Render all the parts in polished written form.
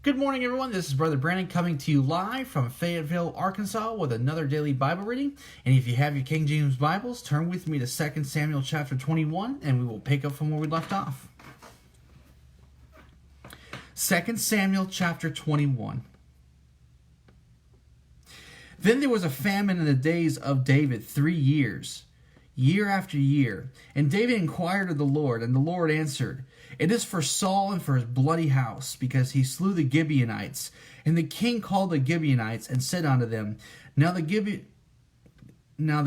Good morning, everyone. This is Brother Brandon coming to you live from Fayetteville, Arkansas with another daily Bible reading. And if you have your KJV Bibles, turn with me to 2 Samuel chapter 21, and we will pick up from where we left off. 2 Samuel chapter 21. Then there was a famine in the days of David 3 years, year after year. And David inquired of the Lord, and the Lord answered, "It is for Saul and for his bloody house, because he slew the Gibeonites." And the king called the Gibeonites and said unto them, Now the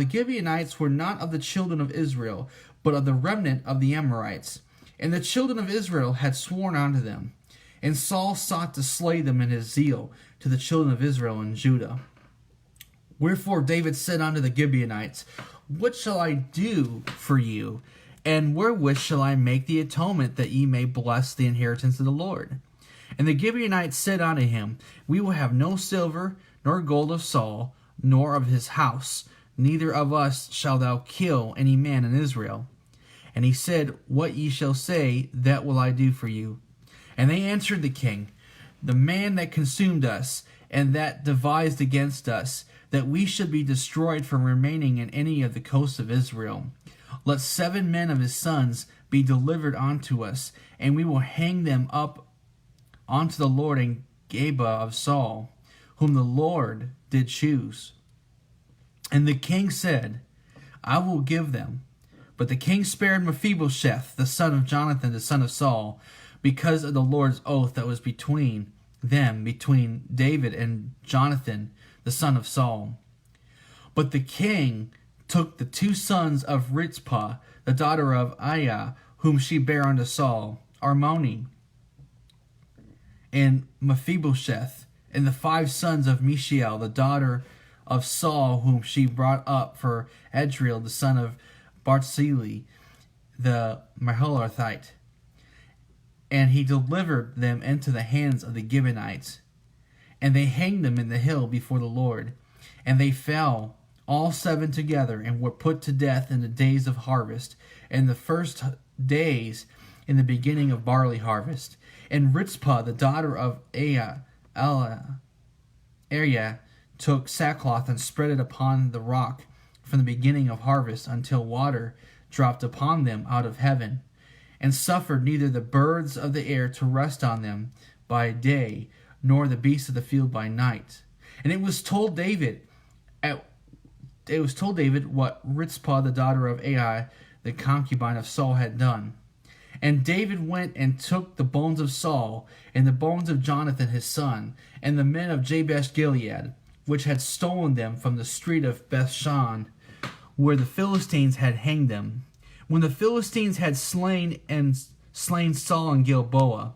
Gibeonites were not of the children of Israel, but of the remnant of the Amorites. And the children of Israel had sworn unto them. And Saul sought to slay them in his zeal to the children of Israel and Judah. Wherefore David said unto the Gibeonites, What shall I do for you? And wherewith shall I make the atonement, that ye may bless the inheritance of the Lord? And the Gibeonites said unto him, We will have no silver, nor gold of Saul, nor of his house, neither of us shalt thou kill any man in Israel. And he said, What ye shall say, that will I do for you. And they answered the king, The man that consumed us, and that devised against us, that we should be destroyed from remaining in any of the coasts of Israel. Let 7 men of his sons be delivered unto us, and we will hang them up unto the Lord in Geba of Saul, whom the Lord did choose. And the king said, I will give them. But the king spared Mephibosheth, the son of Jonathan, the son of Saul, because of the Lord's oath that was between them, between David and Jonathan, the son of Saul. But the king took the 2 sons of Rizpah, the daughter of Aiah, whom she bare unto Saul, Armoni, and Mephibosheth, and the 5 sons of Mishael, the daughter of Saul, whom she brought up for Adriel, the son of Barzillai, the Maholathite. And he delivered them into the hands of the Gibeonites. And they hanged them in the hill before the Lord. And they fell, all 7 together, and were put to death in the days of harvest, and the first days in the beginning of barley harvest. And Rizpah, the daughter of Aiah, took sackcloth and spread it upon the rock from the beginning of harvest until water dropped upon them out of heaven, and suffered neither the birds of the air to rest on them by day, nor the beasts of the field by night. And it was told David what Rizpah, the daughter of Aiah, the concubine of Saul, had done. And David went and took the bones of Saul, and the bones of Jonathan his son, and the men of Jabesh Gilead, which had stolen them from the street of Bethshan, where the Philistines had hanged them. When the Philistines had slain Saul in Gilboa,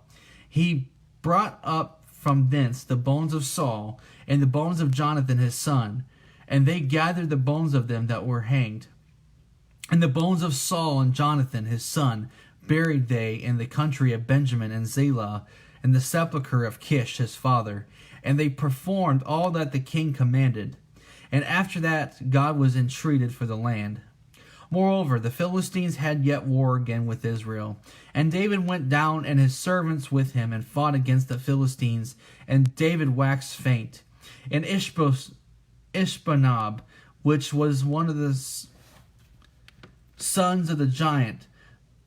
he brought up from thence the bones of Saul and the bones of Jonathan his son, and they gathered the bones of them that were hanged. And the bones of Saul and Jonathan his son buried they in the country of Benjamin and Zelah, in the sepulchre of Kish his father. And they performed all that the king commanded. And after that God was entreated for the land. Moreover, the Philistines had yet war again with Israel. And David went down, and his servants with him, and fought against the Philistines. And David waxed faint. And Ishbosheth, which was one of the sons of the giant,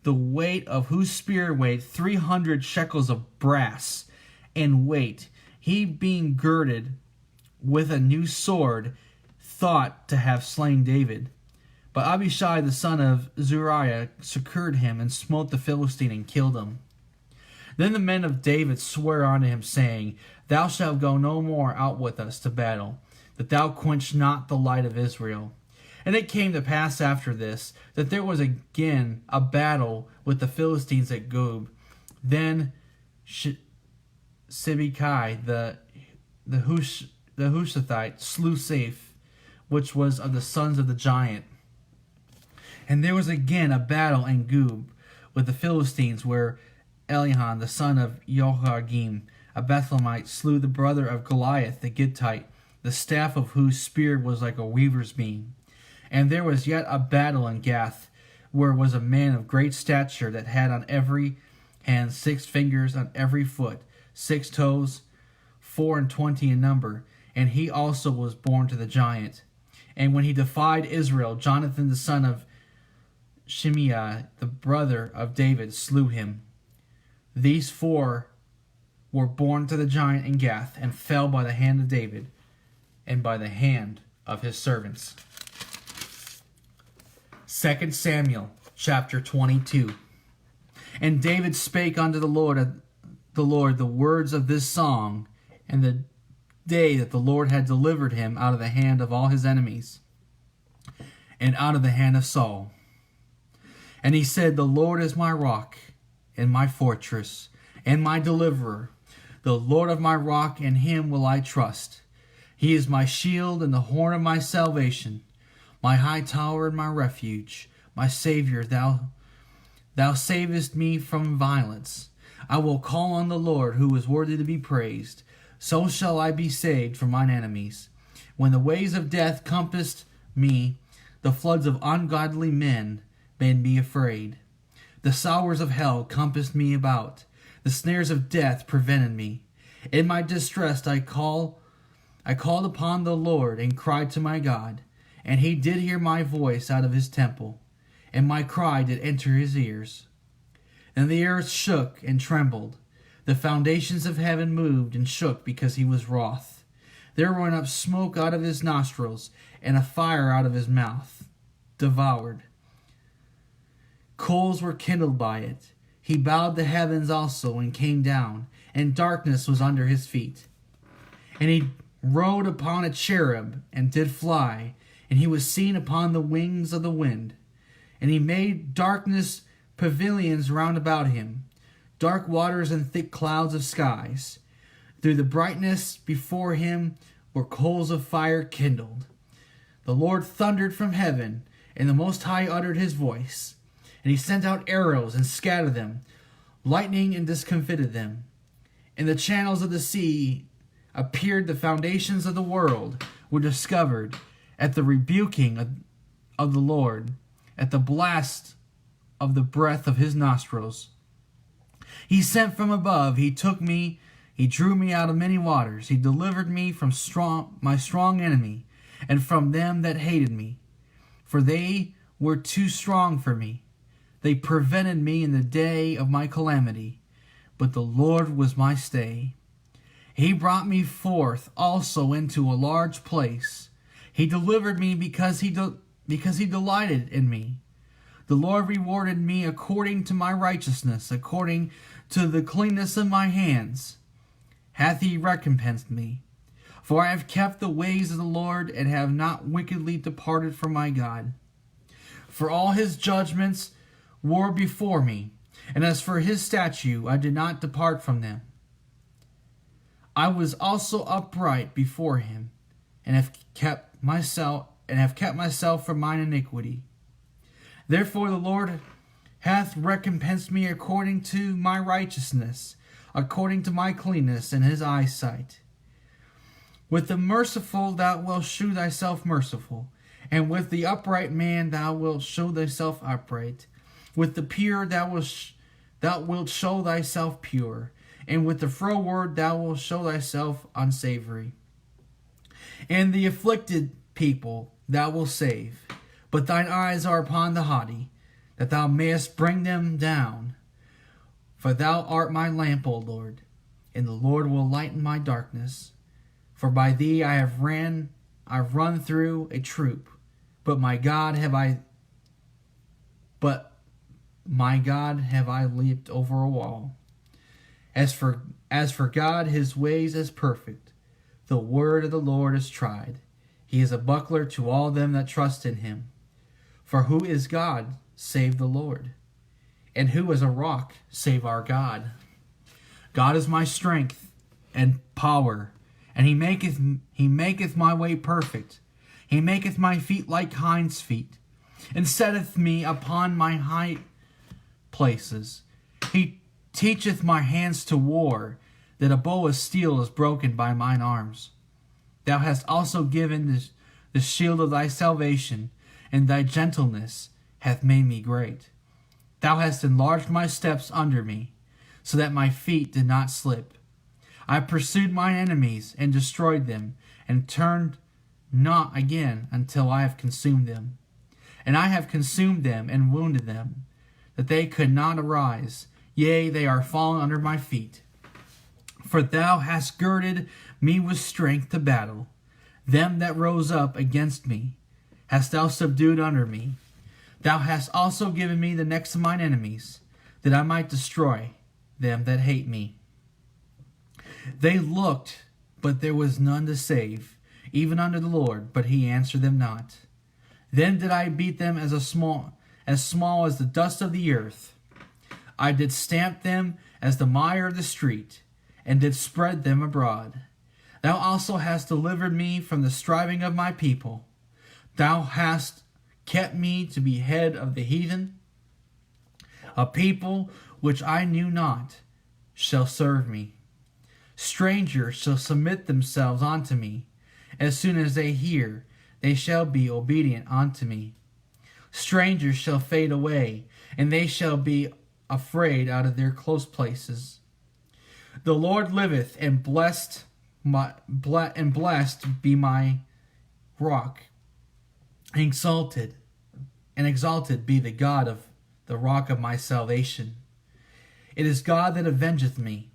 the weight of whose spear weighed 300 shekels of brass in weight, he being girded with a new sword, thought to have slain David. But Abishai the son of Zeruiah succored him, and smote the Philistine, and killed him. Then the men of David sware unto him, saying, Thou shalt go no more out with us to battle, that thou quench not the light of Israel. And it came to pass after this, that there was again a battle with the Philistines at Gob. Then Sibbecai the Hushathite slew Saph, which was of the sons of the giant. And there was again a battle in Gob with the Philistines, where Elihan the son of Jehoiakim, a Bethlehemite, slew the brother of Goliath the Gittite, the staff of whose spear was like a weaver's beam. And there was yet a battle in Gath, where was a man of great stature, that had on every hand 6 fingers, on every foot 6 toes, 24 in number, and he also was born to the giant. And when he defied Israel, Jonathan the son of Shimei, the brother of David, slew him. These 4 were born to the giant in Gath, and fell by the hand of David, and by the hand of his servants. 2 Samuel chapter 22. And David spake unto the Lord the words of this song, and the day that the Lord had delivered him out of the hand of all his enemies, and out of the hand of Saul. And he said, The Lord is my rock, and my fortress, and my deliverer, the Lord of my rock, in him will I trust. He is my shield and the horn of my salvation, my high tower and my refuge, my Savior, thou savest me from violence. I will call on the Lord, who is worthy to be praised. So shall I be saved from mine enemies. When the ways of death compassed me, the floods of ungodly men made me afraid. The sorrows of hell compassed me about. The snares of death prevented me. In my distress I called upon the Lord, and cried to my God. And he did hear my voice out of his temple, and my cry did enter his ears. And the earth shook and trembled. The foundations of heaven moved and shook, because he was wroth. There went up smoke out of his nostrils, and a fire out of his mouth devoured. Coals were kindled by it. He bowed the heavens also, and came down, and darkness was under his feet. And he rode upon a cherub, and did fly, and he was seen upon the wings of the wind. And he made darkness pavilions round about him, dark waters and thick clouds of skies. Through the brightness before him were coals of fire kindled. The Lord thundered from heaven, and the Most High uttered his voice. And he sent out arrows and scattered them, lightning and discomfited them. In the channels of the sea appeared the foundations of the world, were discovered at the rebuking of the Lord, at the blast of the breath of his nostrils. He sent from above, he took me, he drew me out of many waters. He delivered me from my strong enemy, and from them that hated me. For they were too strong for me. They prevented me in the day of my calamity, but the Lord was my stay. He brought me forth also into a large place. He delivered me because he delighted in me. The Lord rewarded me according to my righteousness, according to the cleanness of my hands hath he recompensed me. For I have kept the ways of the Lord, and have not wickedly departed from my God. For all his judgments were before me, and as for his statute, I did not depart from them. I was also upright before him, and have kept myself from mine iniquity. Therefore the Lord hath recompensed me according to my righteousness, according to my cleanness in his eyesight. With the merciful thou wilt shew thyself merciful, and with the upright man thou wilt show thyself upright. With the pure thou wilt show thyself pure, and with the froward thou wilt show thyself unsavory. And the afflicted people thou wilt save, but thine eyes are upon the haughty, that thou mayest bring them down. For thou art my lamp, O Lord, and the Lord will lighten my darkness. For by thee I've run through a troop, but my God have I leaped over a wall. As for God, his ways is perfect. The word of the Lord is tried. He is a buckler to all them that trust in him. For who is God save the Lord? And who is a rock save our God? God is my strength and power, and he maketh my way perfect. He maketh my feet like hinds' feet, and setteth me upon my high places. He teacheth my hands to war, that a bow of steel is broken by mine arms. Thou hast also given the shield of thy salvation, and thy gentleness hath made me great. Thou hast enlarged my steps under me, so that my feet did not slip. I pursued mine enemies and destroyed them, and turned not again until I have consumed them. And I have consumed them and wounded them, that they could not arise. Yea, they are fallen under my feet. For thou hast girded me with strength to battle. Them that rose up against me hast thou subdued under me. Thou hast also given me the necks of mine enemies, that I might destroy them that hate me. They looked, but there was none to save, even unto the Lord, but he answered them not. Then did I beat them as small as the dust of the earth. I did stamp them as the mire of the street, and did spread them abroad. Thou also hast delivered me from the striving of my people. Thou hast kept me to be head of the heathen. A people which I knew not shall serve me. Strangers shall submit themselves unto me. As soon as they hear, they shall be obedient unto me. Strangers shall fade away, and they shall be afraid out of their close places. The Lord liveth, and blessed be my rock. Exalted be the God of the rock of my salvation. It is God that avengeth me,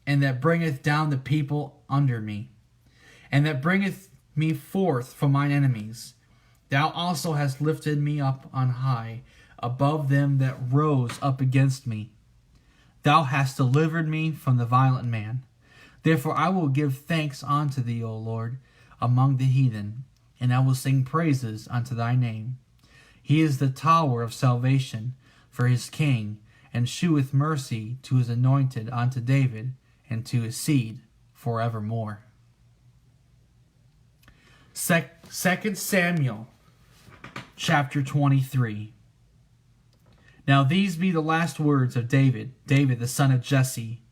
and that bringeth down the people under me, and that bringeth me forth from mine enemies. Thou also hast lifted me up on high, above them that rose up against me. Thou hast delivered me from the violent man. Therefore I will give thanks unto thee, O Lord, among the heathen, and I will sing praises unto thy name. He is the tower of salvation for his king, and sheweth mercy to his anointed, unto David, and to his seed forevermore. 2 Samuel chapter 23. Now these be the last words of David the son of Jesse,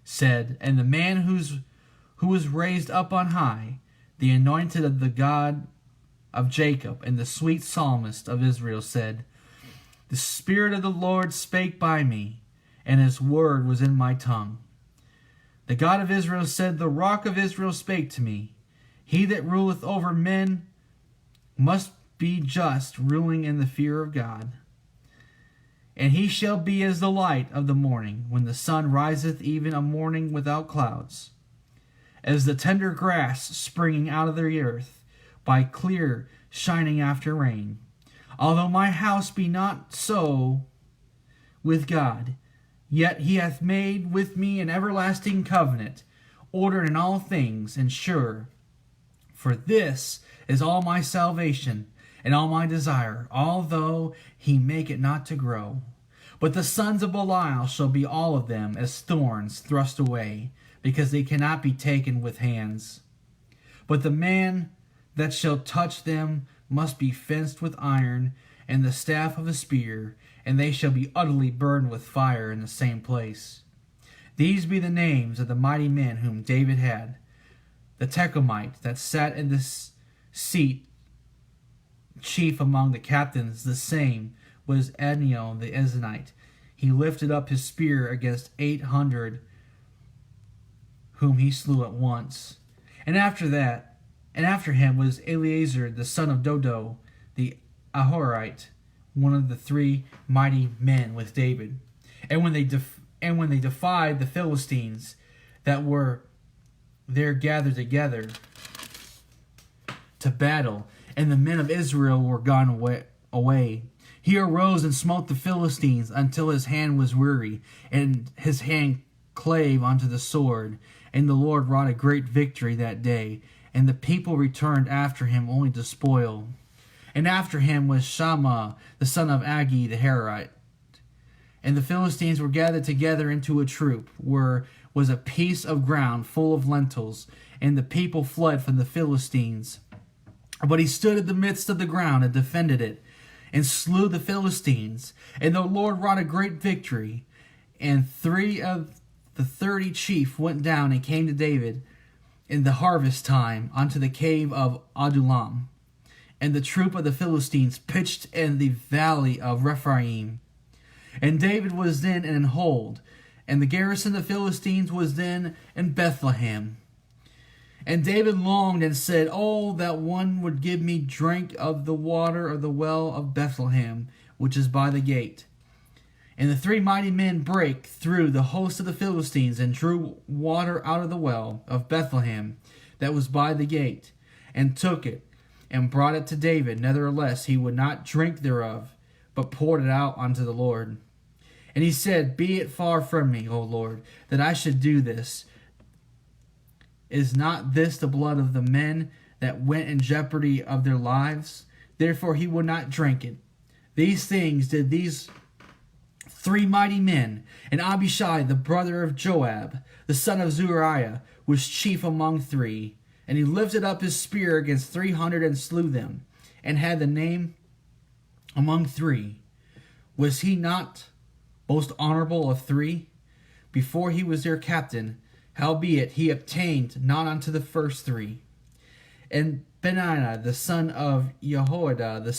said, and the man who was raised up on high, the anointed of the God of Jacob, and the sweet psalmist of Israel, said, the Spirit of the Lord spake by me, and his word was in my tongue. The God of Israel said, the rock of Israel spake to me. He that ruleth over men must be just, ruling in the fear of God. And he shall be as the light of the morning, when the sun riseth, even a morning without clouds. As the tender grass springing out of the earth, by clear shining after rain. Although my house be not so with God, yet he hath made with me an everlasting covenant, ordered in all things, and sure. For this is all my salvation, and all my desire, although he make it not to grow. But the sons of Belial shall be all of them as thorns thrust away, because they cannot be taken with hands. But the man that shall touch them must be fenced with iron, and the staff of a spear, and they shall be utterly burned with fire in the same place. These be the names of the mighty men whom David had. The Tecomite that sat in the seat, chief among the captains, the same was Adniel the Ezonite. He lifted up his spear against 800, whom he slew at once. And after him was Eleazar the son of Dodo, the Ahorite, one of the three mighty men with David. And when they defied the Philistines that were there gathered together to battle, and the men of Israel were gone away, he arose and smote the Philistines until his hand was weary, and his hand clave unto the sword. And the Lord wrought a great victory that day, and the people returned after him only to spoil. And after him was Shammah the son of Agi the Herite. And the Philistines were gathered together into a troop, where was a piece of ground full of lentils, and the people fled from the Philistines. But he stood in the midst of the ground and defended it, and slew the Philistines. And the Lord wrought a great victory. And 3 of the 30 chief went down and came to David in the harvest time unto the cave of Adullam. And the troop of the Philistines pitched in the valley of Rephaim. And David was then in hold, And the garrison of the Philistines was then in Bethlehem. And David longed and said, "Oh, that one would give me drink of the water of the well of Bethlehem, which is by the gate." And the three mighty men brake through the host of the Philistines, and drew water out of the well of Bethlehem that was by the gate, and took it, and brought it to David. Nevertheless, he would not drink thereof, but poured it out unto the Lord. And he said, "Be it far from me, O Lord, that I should do this. Is not this the blood of the men that went in jeopardy of their lives?" Therefore he would not drink it. These things did these three mighty men, and Abishai the brother of Joab, the son of Zeruiah, was chief among three. And he lifted up his spear against 300 and slew them, and had the name among three. Was he not most honorable of three? Before he was their captain, howbeit he obtained not unto the first three. And Benaiah the son of Jehoiada, the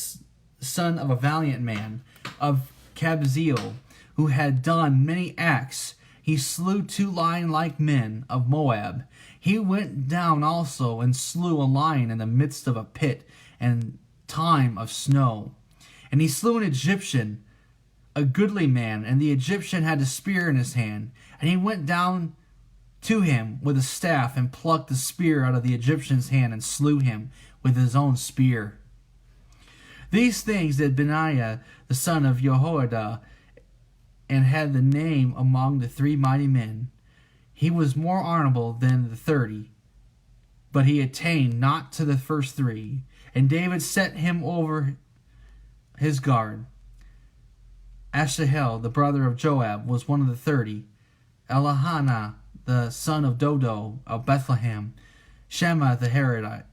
son of a valiant man, of Kabzeel, who had done many acts, he slew 2 lion-like men of Moab. He went down also and slew a lion in the midst of a pit and time of snow. And he slew an Egyptian, a goodly man, and the Egyptian had a spear in his hand. And he went down to him with a staff, and plucked the spear out of the Egyptian's hand, and slew him with his own spear. These things did Benaiah the son of Jehoiada, and had the name among the three mighty men. He was more honorable than the 30, but he attained not to the first three. And David set him over his guard. Asahel, the brother of Joab, was one of the 30. Elihana, the son of Dodo of Bethlehem, Shema the Harodite,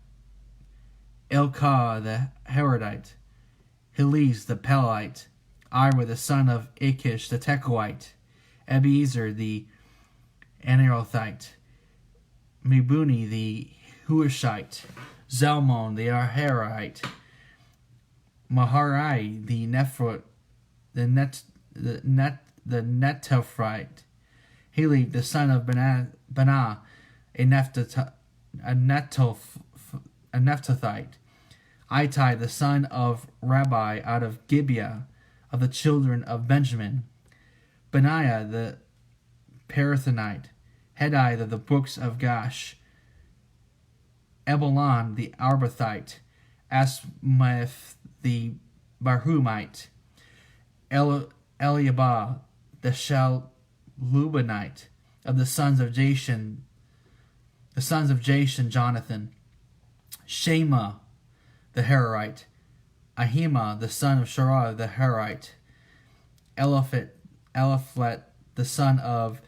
Elkah the Harodite, Heliz the Pelite, Ira the son of Achish the Tekoite, Abiezer the Anathothite, Mebuni the Hushite, Zalmon the Arharite, Maharai the Netophite, Helib the son of Benah, a Nephthathite, Ittai the son of Rabbi out of Gibeah of the children of Benjamin, Benaiah the Parathonite, Hedai of the books of Gash, Ebelon the Arbathite, Asmath the Barhumite, Eliabah the Shalubanite, of the sons of Jashan, Jonathan, Shema the Harite, Ahima the son of Sharah the Harite, Eliphalet the son of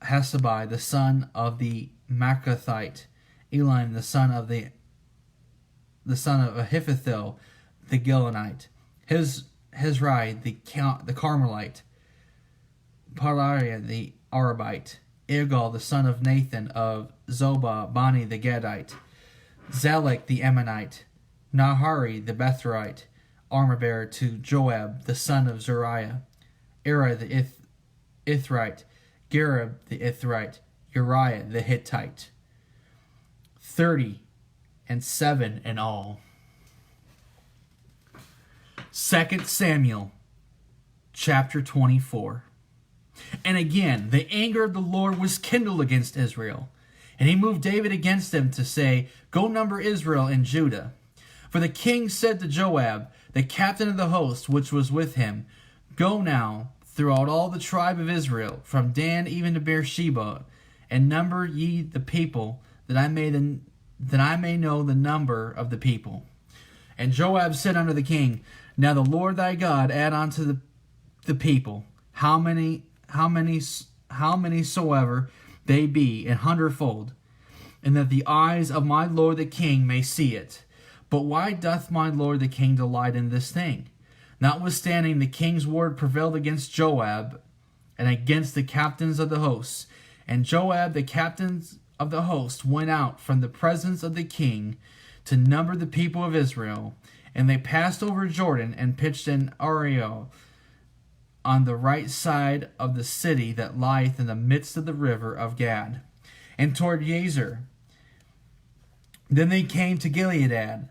Hasabai the son of the Machathite, Elim the son of Ahithophel the Gilonite, Hezrai the Carmelite, Palariah the Arabite, Igal the son of Nathan of Zobah, Bani the Gadite, Zalek the Ammonite, Nahari the Bethrite, armor-bearer to Joab the son of Zeruiah, Ira the Ithrite, Gareb the Ithrite, Uriah the Hittite. 37 in all. 2 Samuel chapter 24. And again, the anger of the Lord was kindled against Israel. And he moved David against them to say, "Go number Israel and Judah." For the king said to Joab, the captain of the host which was with him, "Go now throughout all the tribe of Israel, from Dan even to Beersheba, and number ye the people, that I may know the number of the people." And Joab said unto the king, "Now the Lord thy God add unto the people, how many soever they be, an hundredfold, and that the eyes of my lord the king may see it. But why doth my lord the king delight in this thing?" Notwithstanding, the king's word prevailed against Joab and against the captains of the hosts. And Joab, the captains of the host, went out from the presence of the king to number the people of Israel. And they passed over Jordan and pitched in on the right side of the city that lieth in the midst of the river of Gad, and toward Jazer. Then they came to Gilead, and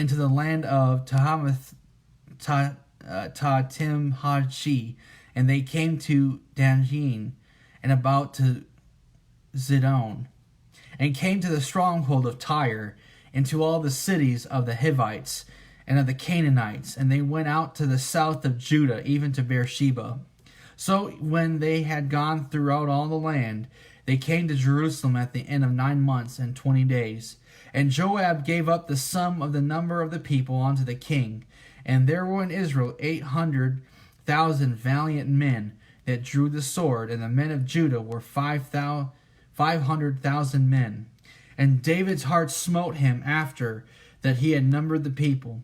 to the land of Tahtimhachi, and they came to Danjin, and about to Zidon, and came to the stronghold of Tyre, and to all the cities of the Hivites, and of the Canaanites, and they went out to the south of Judah, even to Beersheba. So when they had gone throughout all the land, they came to Jerusalem at the end of 9 months and 20 days. And Joab gave up the sum of the number of the people unto the king. And there were in Israel 800,000 valiant men that drew the sword, and the men of Judah were 500,000 men. And David's heart smote him after that he had numbered the people.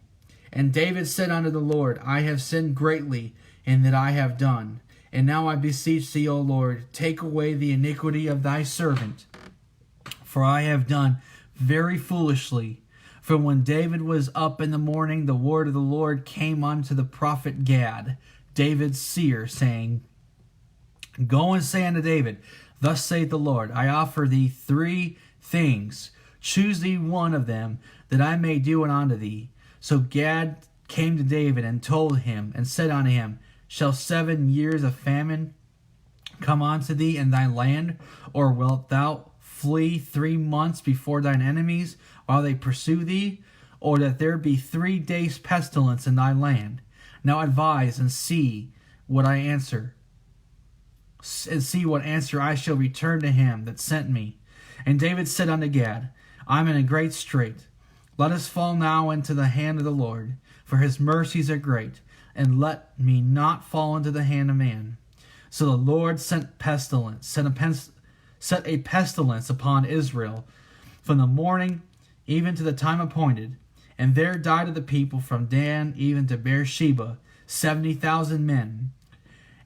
And David said unto the Lord, I have sinned greatly in that I have done. And now I beseech thee, O Lord, take away the iniquity of thy servant, for I have done very foolishly. For when David was up in the morning, the word of the Lord came unto the prophet Gad, David's seer, saying, Go and say unto David, Thus saith the Lord, I offer thee 3 things. Choose thee one of them, that I may do it unto thee. So Gad came to David and told him, and said unto him, Shall 7 years of famine come unto thee in thy land? Or wilt thou flee 3 months before thine enemies, while they pursue thee? Or that there be 3 days pestilence in thy land? Now advise, and see what I answer. And see what answer I shall return to him that sent me. And David said unto Gad, I am in a great strait. Let us fall now into the hand of the Lord, for his mercies are great, and let me not fall into the hand of man. So the Lord set a pestilence upon Israel from the morning even to the time appointed, and there died of the people from Dan even to Beersheba 70,000 men.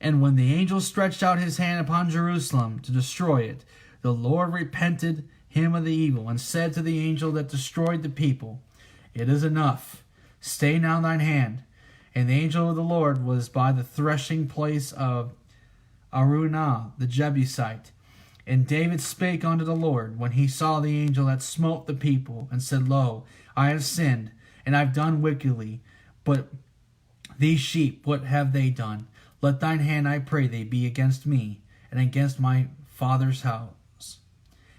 And when the angel stretched out his hand upon Jerusalem to destroy it, the Lord repented him of the evil, and said to the angel that destroyed the people, It is enough, stay now thine hand. And the angel of the Lord was by the threshing place of Araunah the Jebusite. And David spake unto the Lord when he saw the angel that smote the people, and said, Lo, I have sinned, and I have done wickedly. But these sheep, what have they done? Let thine hand, I pray thee, be against me, and against my father's house.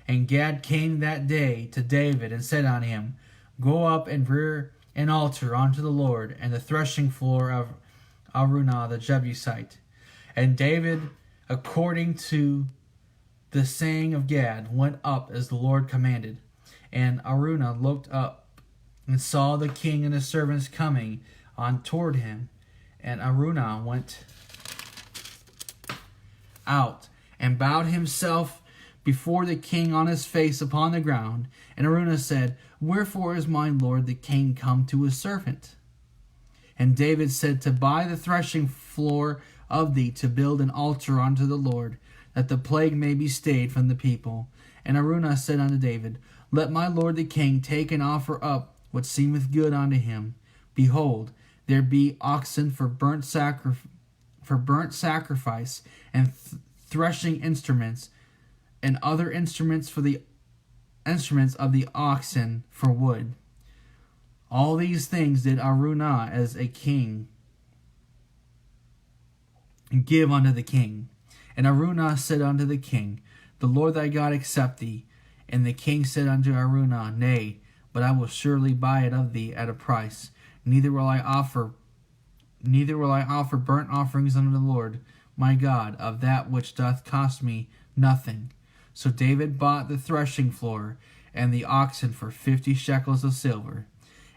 And Gad came that day to David, and said unto him, Go up and rear an altar unto the Lord, and the threshing floor of Araunah the Jebusite. And David, according to the saying of Gad, went up as the Lord commanded. And Araunah looked up, and saw the king and his servants coming on toward him. And Araunah went out, and bowed himself before the king on his face upon the ground. And Araunah said, Wherefore is my lord the king come to his servant? And David said, To buy the threshing floor of thee, to build an altar unto the Lord, that the plague may be stayed from the people. And Araunah said unto David, Let my lord the king take and offer up what seemeth good unto him. Behold, there be oxen for burnt sacrifice, and threshing instruments, and other instruments for the instruments of the oxen for wood. All these things did Araunah as a king give unto the king. And Araunah said unto the king, The Lord thy God accept thee. And the king said unto Araunah, Nay, but I will surely buy it of thee at a price. Neither will I offer burnt offerings unto the Lord my God of that which doth cost me nothing. So David bought the threshing floor and the oxen for 50 shekels of silver.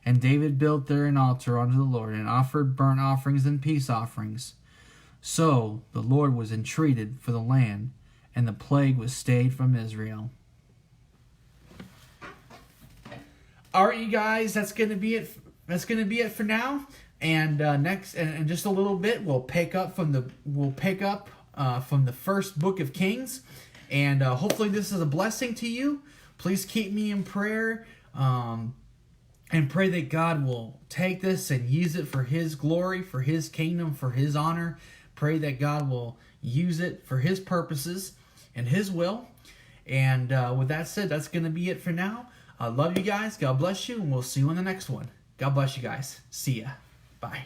And David built there an altar unto the Lord, and offered burnt offerings and peace offerings. So the Lord was entreated for the land, and the plague was stayed from Israel. All right, you guys, that's going to be it. That's going to be it for now. And next, in just a little bit, we'll pick up from the first book of Kings. And hopefully this is a blessing to you. Please keep me in prayer, and pray that God will take this and use it for His glory, for His kingdom, for His honor. Pray that God will use it for His purposes and His will. And with that said, that's going to be it for now. I love you guys. God bless you, and we'll see you on the next one. God bless you guys. See ya. Bye.